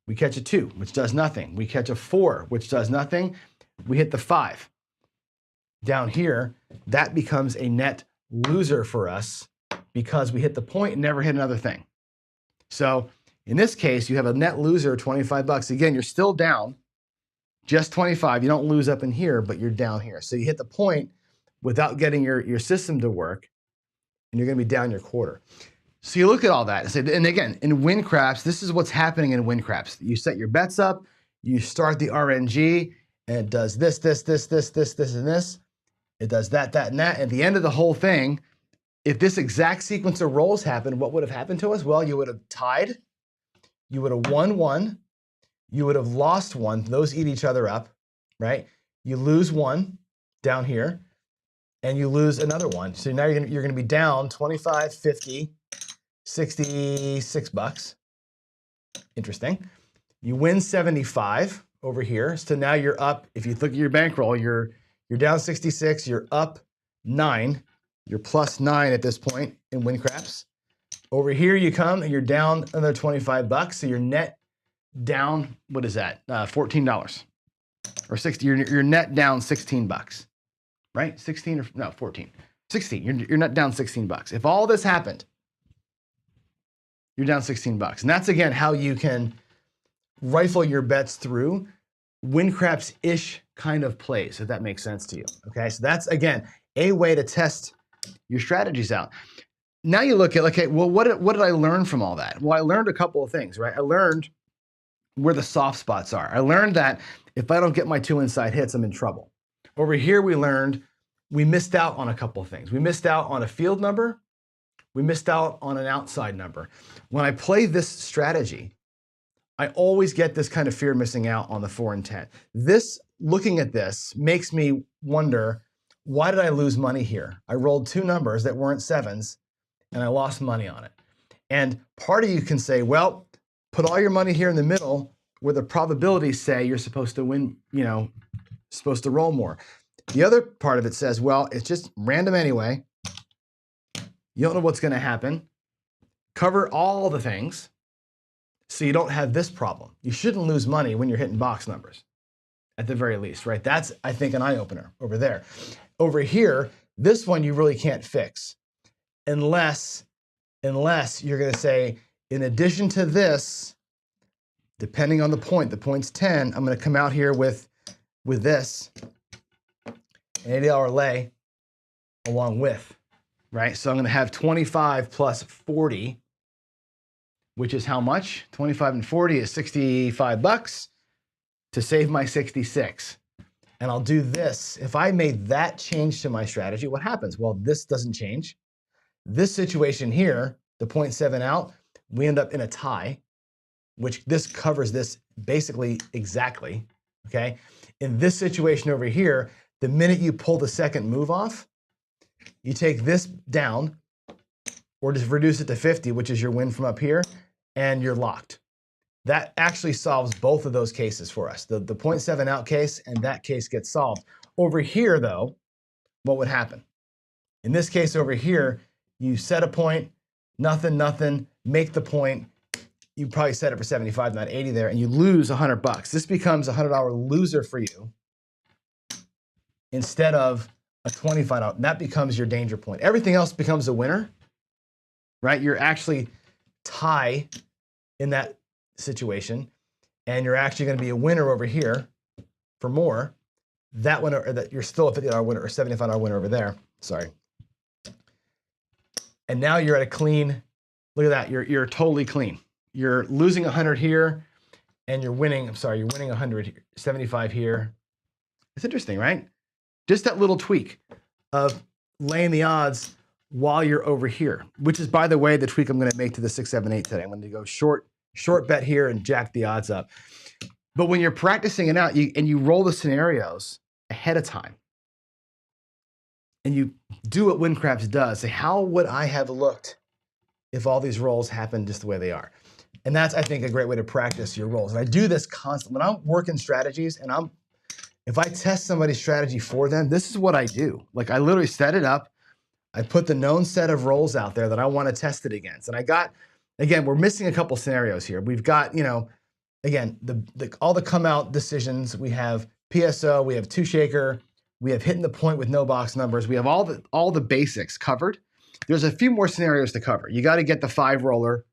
We catch a 2, which does nothing. We catch a 4, which does nothing. We hit the 5. Down here, that becomes a net loser for us because we hit the point and never hit another thing. So in this case, you have a net loser of $25. Again, you're still down just 25. You don't lose up in here, but you're down here. So you hit the point without getting your system to work, and you're going to be down your quarter. So you look at all that and say, and again, in WinCraps, this is what's happening in WinCraps. You set your bets up, you start the RNG, and it does this, and this. It does that, and that. At the end of the whole thing, if this exact sequence of rolls happened, what would have happened to us? Well, you would have tied, you would have won 1, you would have lost 1. Those eat each other up, right? You lose 1 down here, and you lose another 1. So now you're going to be down 25, 50, $66. Interesting. You win 75 over here. So now you're up. If you look at your bankroll, you're down 66. You're up 9. You're plus 9 at this point in WinCraps. Over here you come and you're down another $25. So your net down. What is that? $14 or 60. You're net down $16. Right? 16 or no 14. 16. You're net down $16. If all this happened, you're down $16. And that's, again, how you can rifle your bets through WinCraps-ish kind of plays, if that makes sense to you. Okay, so that's, again, a way to test your strategies out. Now you look at, okay, well, what did I learn from all that? Well, I learned a couple of things, right? I learned where the soft spots are. I learned that if I don't get my 2 inside hits, I'm in trouble. Over here, we learned we missed out on a couple of things. We missed out on a field number. We missed out on an outside number. When I play this strategy, I always get this kind of fear of missing out on the 4 and 10. Looking at this makes me wonder, why did I lose money here? I rolled 2 numbers that weren't 7s, and I lost money on it. And part of you can say, well, put all your money here in the middle where the probabilities say you're supposed to win, supposed to roll more. The other part of it says, well, it's just random anyway. You don't know what's going to happen. Cover all the things so you don't have this problem. You shouldn't lose money when you're hitting box numbers, at the very least, right? That's, I think, an eye-opener over there. Over here, this one you really can't fix unless you're going to say, in addition to this, depending on the point's 10, I'm going to come out here with this, an $80 lay along with. Right, so I'm going to have 25 plus 40, which is how much? 25 and 40 is $65 to save my 66. And I'll do this. If I made that change to my strategy, what happens? Well, this doesn't change. This situation here, the 0.7 out, we end up in a tie, which this covers this basically exactly, okay? In this situation over here, the minute you pull the second move off, you take this down, or just reduce it to 50, which is your win from up here, and you're locked. That actually solves both of those cases for us. The 0.7 out case and that case gets solved. Over here, though, what would happen? In this case over here, you set a point, nothing, make the point. You probably set it for 75, not 80 there, and you lose $100. This becomes a $100 loser for you instead of a 25 out. That becomes your danger point. Everything else becomes a winner, right? You're actually tie in that situation, and you're actually going to be a winner over here for more. That winner, or that you're still a $50 winner or $75 winner over there. Sorry. And now you're at a clean, look at that, you're totally clean. You're losing 100 here, and you're winning, you're winning 175 here. It's interesting, right? Just that little tweak of laying the odds while you're over here, which is, by the way, the tweak I'm going to make to the 6, 7, 8 today. I'm going to go short bet here and jack the odds up. But when you're practicing it out, and you roll the scenarios ahead of time, and you do what WinCraps does, say, how would I have looked if all these rolls happened just the way they are? And that's, I think, a great way to practice your rolls. And I do this constantly. When I'm working strategies, and if I test somebody's strategy for them, this is what I do. Like, I literally set it up. I put the known set of rolls out there that I want to test it against. And I got, again, we're missing a couple scenarios here. We've got, again, all the come out decisions. We have PSO, we have two shaker, we have hitting the point with no box numbers. We have all the basics covered. There's a few more scenarios to cover. You got to get the 5 roller,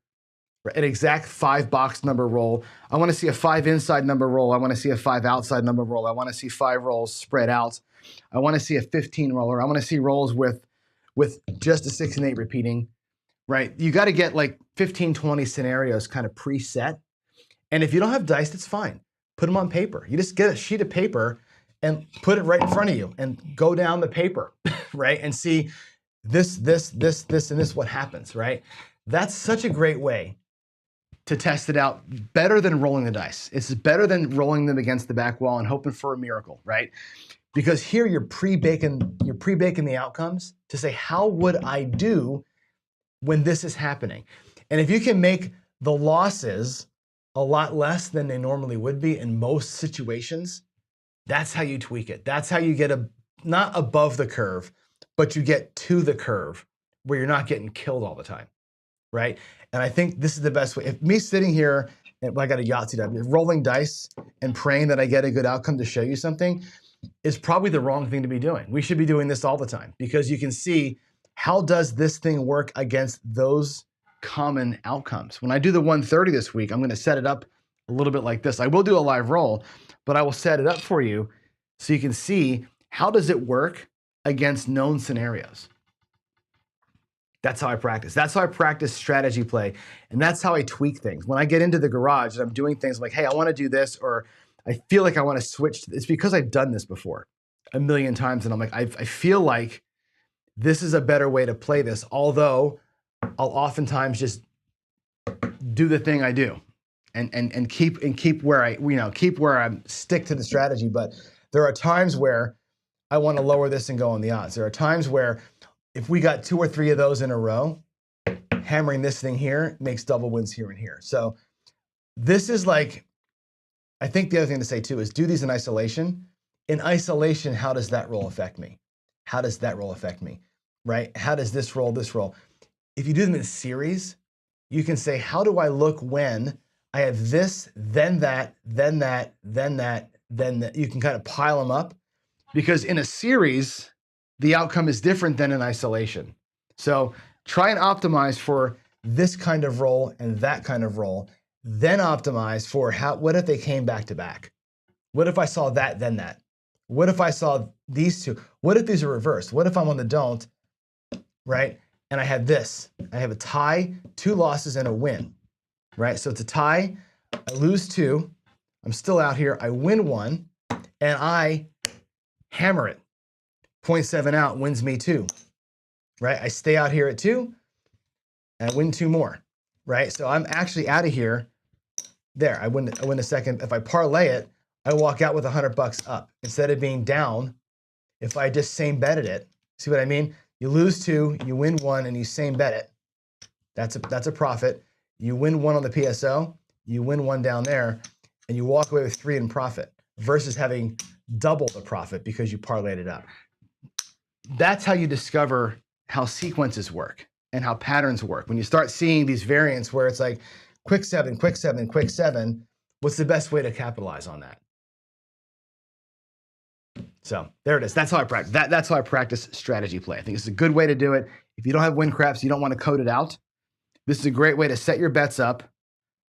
an exact 5 box number roll. I want to see a 5 inside number roll. I want to see a 5 outside number roll. I want to see 5 rolls spread out. I want to see a 15 roller. I want to see rolls with just a 6 and 8 repeating, right? You got to get like 15, 20 scenarios kind of preset. And if you don't have dice, that's fine. Put them on paper. You just get a sheet of paper and put it right in front of you and go down the paper, right? And see this, and this, what happens, right? That's such a great way to test it out, better than rolling the dice. It's better than rolling them against the back wall and hoping for a miracle, right? Because here you're pre-baking the outcomes to say, how would I do when this is happening? And if you can make the losses a lot less than they normally would be in most situations, that's how you tweak it. That's how you get not above the curve, but you get to the curve where you're not getting killed all the time, right? And I think this is the best way. If me sitting here, and I got a Yahtzee, rolling dice and praying that I get a good outcome to show you something is probably the wrong thing to be doing. We should be doing this all the time because you can see, how does this thing work against those common outcomes? When I do the 130 this week, I'm going to set it up a little bit like this. I will do a live roll, but I will set it up for you so you can see, how does it work against known scenarios? That's how I practice. That's how I practice strategy play. And that's how I tweak things. When I get into the garage and I'm doing things like, hey, I want to do this, or I feel like I want to switch. It's because I've done this before a million times. And I'm like, I feel like this is a better way to play this. Although I'll oftentimes just do the thing I do and keep where I stick to the strategy. But there are times where I want to lower this and go on the odds. There are times where if we got 2 or 3 of those in a row, hammering this thing here makes double wins here and here. So this is like, I think the other thing to say too is do these in isolation. In isolation, how does that roll affect me? How does that roll affect me, right? How does this roll, If you do them in series, you can say, how do I look when I have this, then that, then that, then that, then that? You can kind of pile them up, because in a series, the outcome is different than in isolation. So try and optimize for this kind of roll and that kind of roll, then optimize for what if they came back to back? What if I saw that, then that? What if I saw these two? What if these are reversed? What if I'm on the don't, right? And I have this. I have a tie, 2 losses, and a win, right? So it's a tie. I lose 2. I'm still out here. I win 1, and I hammer it. 0.7 out wins me 2, right? I stay out here at 2, and I win 2 more, right? So I'm actually out of here. There, I win a second. If I parlay it, I walk out with $100 up instead of being down. If I just same betted it, see what I mean? You lose 2, you win 1, and you same bet it. That's a profit. You win 1 on the PSO, you win 1 down there, and you walk away with 3 in profit versus having double the profit because you parlayed it up. That's how you discover how sequences work and how patterns work. When you start seeing these variants where it's like quick 7, quick 7, quick 7, what's the best way to capitalize on that? So there it is. That's how I practice. That's how I practice strategy play. I think it's a good way to do it. If you don't have WinCraps, you don't want to code it out, this is a great way to set your bets up,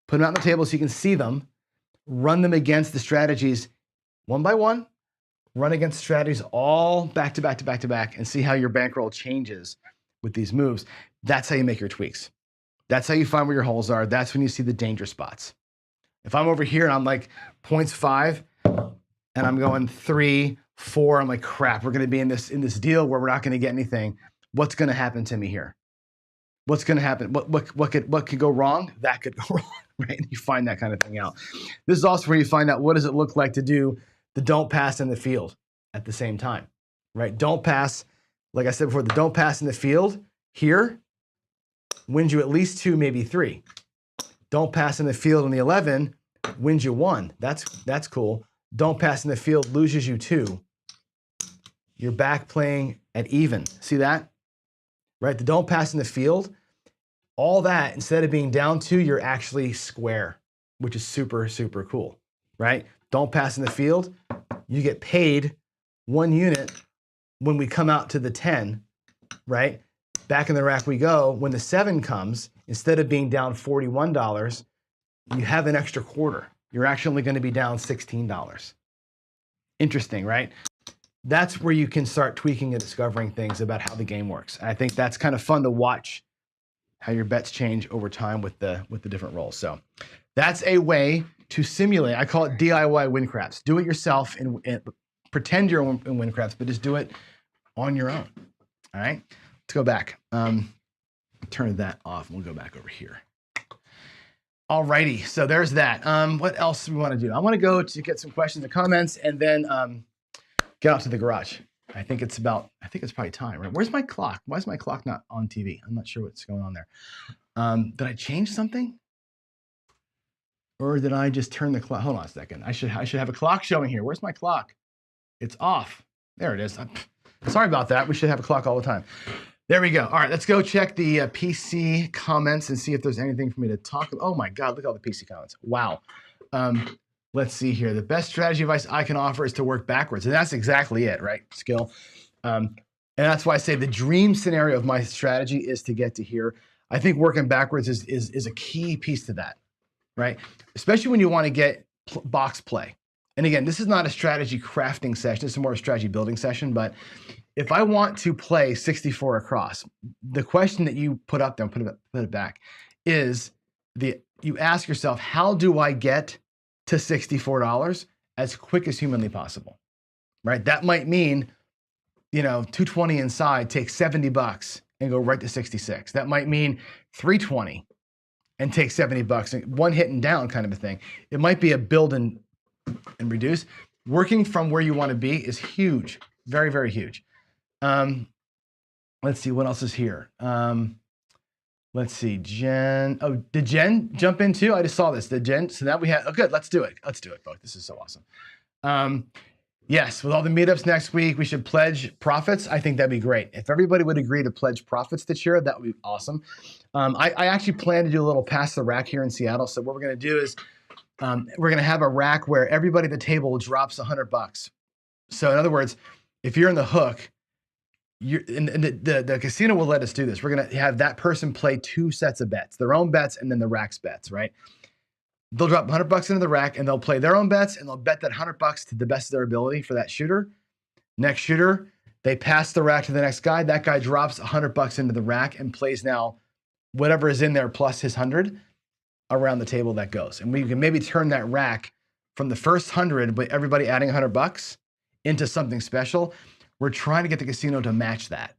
put them out on the table so you can see them, run them against the strategies one by one, run against strategies all back to back to back to back, and see how your bankroll changes with these moves. That's how you make your tweaks. That's how you find where your holes are. That's when you see the danger spots. If I'm over here and I'm like 0.5 and I'm going 3, 4, I'm like, crap, we're going to be in this deal where we're not going to get anything. What's going to happen to me here? What's going to happen? What could go wrong? That could go wrong, right? And you find that kind of thing out. This is also where you find out what does it look like to do the don't pass in the field at the same time, right? Don't pass, like I said before, the don't pass in the field here wins you at least 2, maybe 3. Don't pass in the field on the 11 wins you 1. That's cool. Don't pass in the field loses you 2. You're back playing at even. See that? Right? The don't pass in the field, all that, instead of being down 2, you're actually square, which is super, super cool, right? Don't pass in the field, you get paid 1 unit when we come out to the 10, right? Back in the rack we go. When the 7 comes, instead of being down $41, you have an extra quarter. You're actually only going to be down $16. Interesting, right? That's where you can start tweaking and discovering things about how the game works. And I think that's kind of fun to watch how your bets change over time with the different rolls. So that's a way to simulate. I call it DIY WinCraps. Do it yourself and pretend you're in WinCraps, but just do it on your own. All right, let's go back. Turn that off and we'll go back over here. All righty, so there's that. What else do we want to do? I want to go to get some questions and comments and then get out to the garage. I think it's probably time, right? Where's my clock? Why is my clock not on TV? I'm not sure what's going on there. Did I change something? Or did I just turn the clock? Hold on a second. I should have a clock showing here. Where's my clock? It's off. There it is. Sorry about that. We should have a clock all the time. There we go. All right, let's go check the PC comments and see if there's anything for me to talk about. Oh my God, look at all the PC comments. Wow. Let's see here. The best strategy advice I can offer is to work backwards. And that's exactly it, right? Skill. And that's why I say the dream scenario of my strategy is to get to here. I think working backwards is a key piece to that, right? Especially when you want to get box play. And again, this is not a strategy crafting session. This is more a strategy building session. But if I want to play 64 across, the question that you put up there, put it back, is you ask yourself, how do I get to $64 as quick as humanly possible, right? That might mean, 220 inside, take $70 and go right to 66. That might mean 320 and take $70 and one hit and down kind of a thing. It might be a build and reduce. Working from where you want to be is huge, very, very huge. Let's see, what else is here? Let's see, Jen. Oh, did Jen jump in too? I just saw this. Did Jen? So now we have, oh good, let's do it. Let's do it, folks. This is so awesome. Yes, with all the meetups next week, we should pledge profits. I think that'd be great. If everybody would agree to pledge profits this year, that would be awesome. I actually plan to do a little pass the rack here in Seattle. So what we're gonna do is we're gonna have a rack where everybody at the table drops $100. So in other words, if you're in the hook, the casino will let us do this. We're going to have that person play 2 sets of bets, their own bets and then the rack's bets, right? They'll drop $100 into the rack and they'll play their own bets and they'll bet that $100 to the best of their ability for that shooter. Next shooter, they pass the rack to the next guy. That guy drops $100 into the rack and plays now whatever is in there plus his 100 around the table that goes. And we can maybe turn that rack from the first 100, but everybody adding $100 into something special. We're trying to get the casino to match that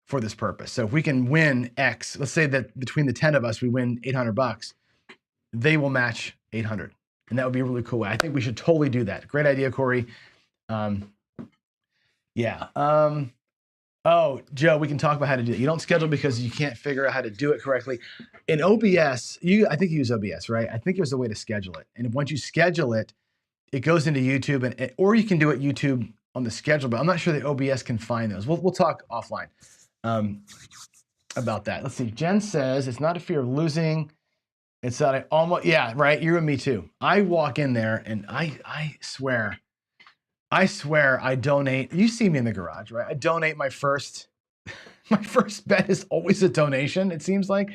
for this purpose. So if we can win X, let's say that between the 10 of us, we win $800, they will match 800. And that would be a really cool way. I think we should totally do that. Great idea, Corey. Yeah. Oh, Joe, we can talk about how to do it. You don't schedule because you can't figure out how to do it correctly. In OBS, I think you use OBS, right? I think there's a way to schedule it. And once you schedule it, it goes into YouTube, or you can do it YouTube on the schedule, but I'm not sure the OBS can find those. We'll talk offline about that. Let's see. Jen says, it's not a fear of losing. It's that I almost, yeah, right. You and me too. I walk in there and I swear I donate. You see me in the garage, right? I donate my first bet is always a donation. It seems like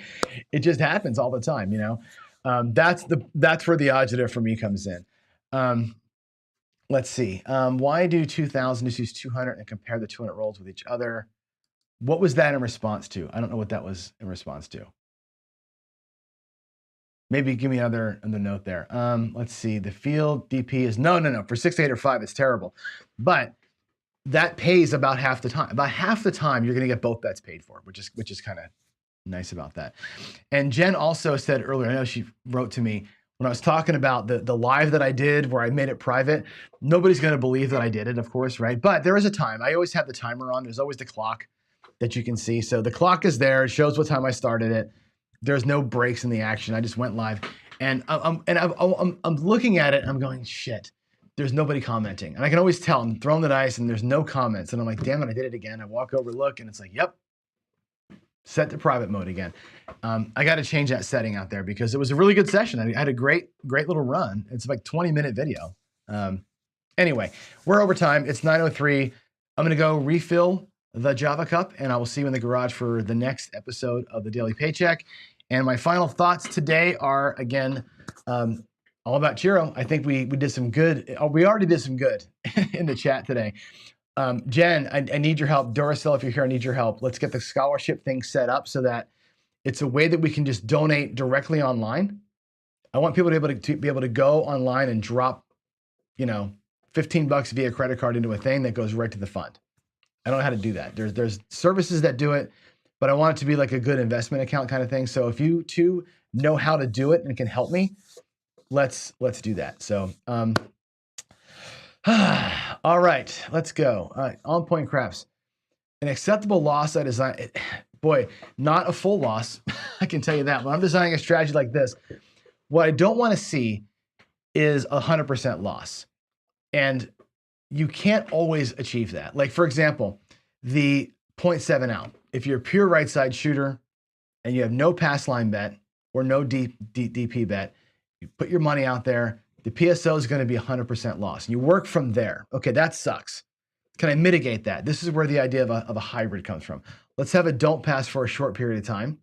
it just happens all the time, that's where the agita for me comes in. Let's see. Why do 2,000 just use 200 and compare the 200 rolls with each other? What was that in response to? I don't know what that was in response to. Maybe give me another note there. Let's see. The field DP is no. For 6, 8, or 5, it's terrible. But that pays about half the time. About half the time, you're going to get both bets paid for, which is kind of nice about that. And Jen also said earlier, I know she wrote to me when I was talking about the live that I did where I made it private. Nobody's going to believe that I did it, of course, right? But there is a time. I always have the timer on. There's always the clock that you can see. So the clock is there. It shows what time I started it. There's no breaks in the action. I just went live, and I'm looking at it. And I'm going, shit. There's nobody commenting, and I can always tell. I'm throwing the dice, and there's no comments, and I'm like, damn it, I did it again. I walk over, look, and it's like, yep, set to private mode again. I got to change that setting out there because it was a really good session. I had a great little run. It's like 20-minute video. Anyway, we're over time. It's 9:03. I'm gonna go refill the Java cup, and I will see you in the garage for the next episode of the Daily Paycheck. And my final thoughts today are, again, all about Chiro. I think we did some good. We already did some good in the chat today. Jen, I need your help. Duracell, if you're here, I need your help. Let's get the scholarship thing set up so that it's a way that we can just donate directly online. I want people to be able to go online and drop, $15 via credit card into a thing that goes right to the fund. I don't know how to do that. There's services that do it, but I want it to be like a good investment account kind of thing. So if you too know how to do it and can help me, let's do that. So, all right, let's go. All right, on point craps. An acceptable loss I design. Boy, not a full loss. I can tell you that. When I'm designing a strategy like this, what I don't want to see is 100% loss. And you can't always achieve that. Like, for example, the 0.7 out. If you're a pure right side shooter and you have no pass line bet or no DP bet, you put your money out there, the PSO is going to be 100% loss. You work from there. Okay, that sucks. Can I mitigate that? This is where the idea of a hybrid comes from. Let's have a don't pass for a short period of time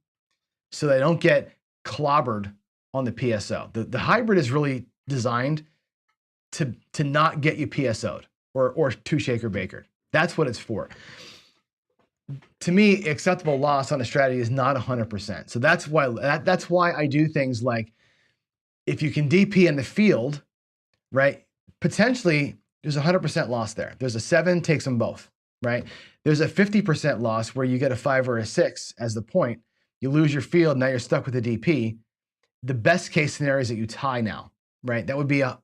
so they don't get clobbered on the PSO. The hybrid is really designed to not get you PSO'd or two shaker bakered. That's what it's for. To me, acceptable loss on a strategy is not 100%. So that's why I do things like, if you can DP in the field, right? Potentially there's 100% loss there. There's a 7, takes them both, right? There's a 50% loss where you get a 5 or a 6 as the point. You lose your field, now you're stuck with a DP. The best case scenario is that you tie now, right? That would be a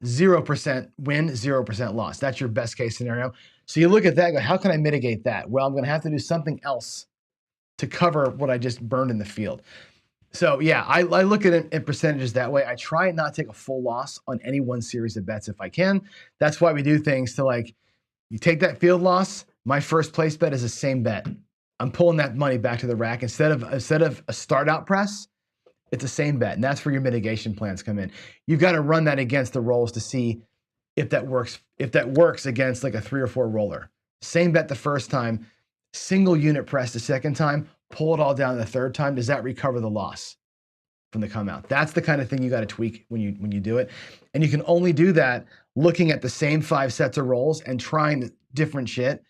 0% win, 0% loss. That's your best case scenario. So you look at that and go, how can I mitigate that? Well, I'm going to have to do something else to cover what I just burned in the field. So yeah, I look at it in percentages that way. I try and not take a full loss on any one series of bets if I can. That's why we do things to, like, you take that field loss, my first place bet is the same bet. I'm pulling that money back to the rack. Instead of a start out press, it's the same bet. And that's where your mitigation plans come in. You've got to run that against the rolls to see if that works. If that works against like a 3 or 4 roller. Same bet the first time, single unit press the second time, pull it all down the third time. Does that recover the loss from the come out? That's the kind of thing you got to tweak when you do it. And you can only do that looking at the same 5 sets of rolls and trying different shit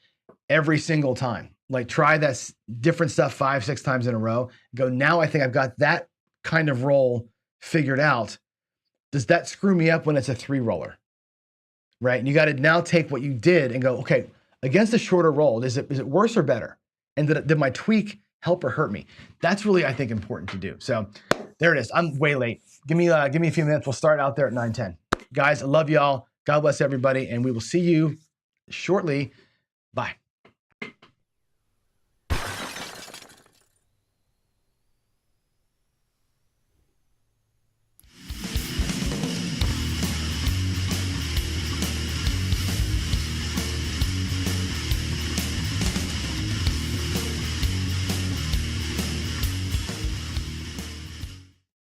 every single time. Like, try that different stuff 5, 6 times in a row. Go, now I think I've got that kind of roll figured out. Does that screw me up when it's a 3 roller? Right? And you got to now take what you did and go, okay, against a shorter roll, is it worse or better? And did my tweak help or hurt me? That's really, I think, important to do. So there it is. I'm way late. Give me a few minutes. We'll start out there at 9:10. Guys, I love y'all. God bless everybody. And we will see you shortly. Bye.